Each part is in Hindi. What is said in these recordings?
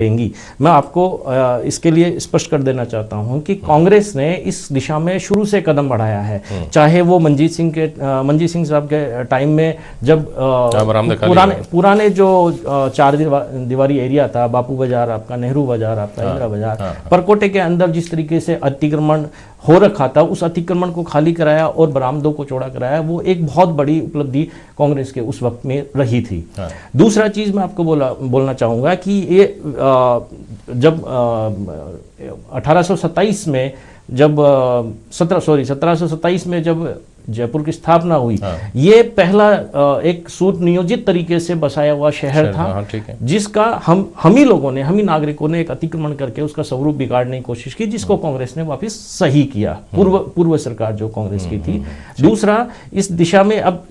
देंगी। मैं आपको इसके लिए स्पष्ट कर देना चाहता हूं कि कांग्रेस ने इस दिशा में शुरू से कदम बढ़ाया है। चाहे वो मंजीत सिंह साहब के टाइम में जब पुराने जो चार दीवारी एरिया था, बापू बाजार आपका, नेहरू बाजार आपका, इंदिरा बाजार, परकोटे के अंदर जिस तरीके से अतिक्रमण हो रखा था, उस अतिक्रमण को खाली कराया और बरामदों को चौड़ा कराया, वो एक बहुत बड़ी उपलब्धि कांग्रेस के उस वक्त में रही थी। दूसरा चीज मैं आपको बोलना चाहूंगा कि ये जब 1827 में जब 1727 में जब जयपुर की स्थापना हुई, ये पहला एक सुनियोजित तरीके से बसाया हुआ शहर था, जिसका हम ही लोगों ने, हम ही नागरिकों ने एक अतिक्रमण करके उसका स्वरूप बिगाड़ने की कोशिश की, जिसको कांग्रेस ने वापस सही किया, पूर्व सरकार जो कांग्रेस की थी। दूसरा, इस दिशा में अब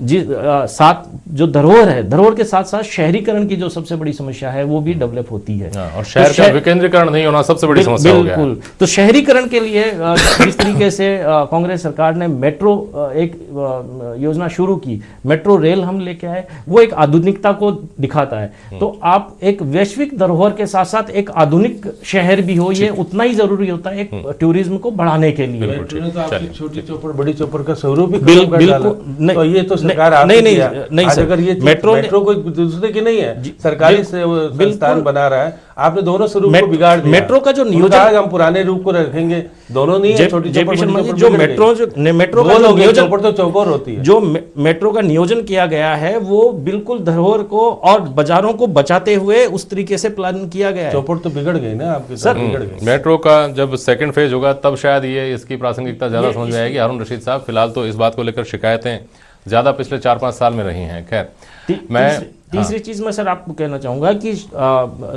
साथ जो धरोहर है, धरोहर के साथ साथ शहरीकरण की जो सबसे बड़ी समस्या है वो भी डेवलप होती है, और शहर का विकेंद्रीकरण नहीं होना सबसे बड़ी समस्या हो गया। बिल्कुल। तो शहरीकरण के लिए जिस तरीके से कांग्रेस सरकार ने मेट्रो एक योजना शुरू की, मेट्रो रेल हम लेके आए, वो एक आधुनिकता को दिखाता है। तो आप एक वैश्विक धरोहर के साथ साथ एक आधुनिक शहर भी हो, ये उतना ही जरूरी होता है एक टूरिज्म को बढ़ाने के लिए। छोटी चौपड़ बड़ी चौपड़ का स्वरूप भी बिल्कुल, तो ये तो सरकार नहीं अगर ये मेट्रो कोई दूसरे की नहीं है, सरकारी संस्थान बना रहा है, आपने दोनों स्वरूप को बिगाड़ दिया। मेट्रो का जो नियोजन, हम पुराने रूप को रखेंगे, दोनों नहीं है, छोटी जो मेट्रो का नियोजन तो चौकोर होती है, जो मेट्रो का नियोजन किया गया है वो बिल्कुल धरोहर को और बाजारों को बचाते हुए उस तरीके से प्लान किया गया है। चौपड़ तो बिगड़ गई ना आपके सर, बिगड़ गई। मेट्रो का जब सेकंड फेज होगा तब शायद ये इसकी प्रासंगिकता ज्यादा समझ में आएगी। हारून रशीद साहब, फिलहाल तो इस बात को लेकर शिकायतें ज्यादा पिछले 4-5 साल में रही हैं। खैर, मैं तीसरी चीज मैं सर आपको कहना चाहूंगा कि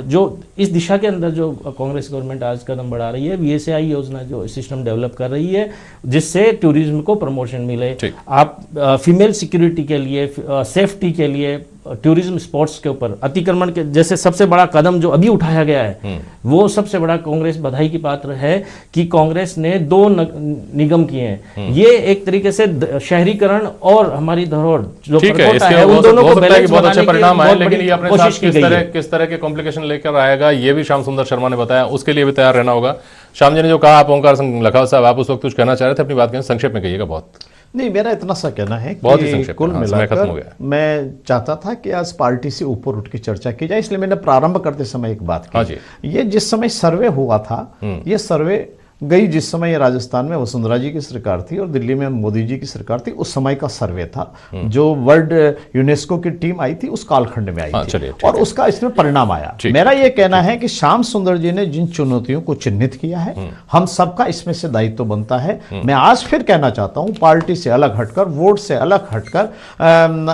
जो इस दिशा के अंदर जो कांग्रेस गवर्नमेंट आज कदम बढ़ा रही है, VSAI योजना जो सिस्टम डेवलप कर रही है, जिससे टूरिज्म को प्रमोशन मिले। आप फीमेल सिक्योरिटी के लिए, सेफ्टी के लिए, टूरिज्म स्पॉट्स के ऊपर अतिक्रमण के जैसे सबसे बड़ा कदम जो अभी उठाया गया है, वो सबसे बड़ा कांग्रेस बधाई की पात्र है कि कांग्रेस ने 2 निगम किए हैं। ये एक तरीके से शहरीकरण और हमारी धरोहर जो है, उन दोनों को बैलेंस बनाने के परिणाम आए, लेकिन ये अपने साथ किस तरह के कॉम्प्लिकेशन लेकर आएगा, ये भी श्याम सुंदर शर्मा ने बताया, उसके लिए भी तैयार रहना होगा। श्याम जी ने जो कहा, आप ओंकार सिंह लखावत साहब, आप उस वक्त कुछ कहना चाह रहे थे, अपनी बात कहें, संक्षेप में कहिएगा। बहुत नहीं, मेरा इतना सा कहना है कि कुल मिलाकर मैं चाहता था कि आज पार्टी से ऊपर उठ के चर्चा की जाए, इसलिए मैंने प्रारंभ करते समय एक बात की। ये जिस समय सर्वे हुआ था, ये सर्वे गई जिस समय राजस्थान में वसुंधरा जी की सरकार थी और दिल्ली में मोदी जी की सरकार थी, उस समय का सर्वे था, जो वर्ल्ड यूनेस्को की टीम आई थी उस कालखंड में आई थी, और उसका इसमें परिणाम आया। मेरा यह कहना है कि श्याम सुंदर जी ने जिन चुनौतियों को चिन्हित किया है, हम सबका इसमें से दायित्व बनता है। मैं आज फिर कहना चाहता हूं, पार्टी से अलग हटकर, वोट से अलग हटकर,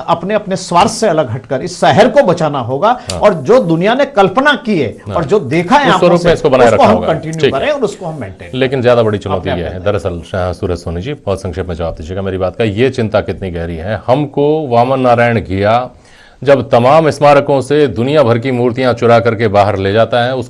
अपने अपने स्वार्थ से अलग हटकर इस शहर को बचाना होगा, और जो दुनिया ने कल्पना की है और जो देखा है उसको हम कंटिन्यू करें और उसको हम मेंटेन। लेकिन ज्यादा बड़ी चुनौती यह है, दरअसल सूरज सोनी जी, बहुत संक्षेप में जवाब दीजिएगा मेरी बात का, ये चिंता कितनी गहरी है। हमको वामन नारायण घिया जब तमाम स्मारकों से दुनिया भर की मूर्तियां चुरा करके बाहर ले जाता है, उसके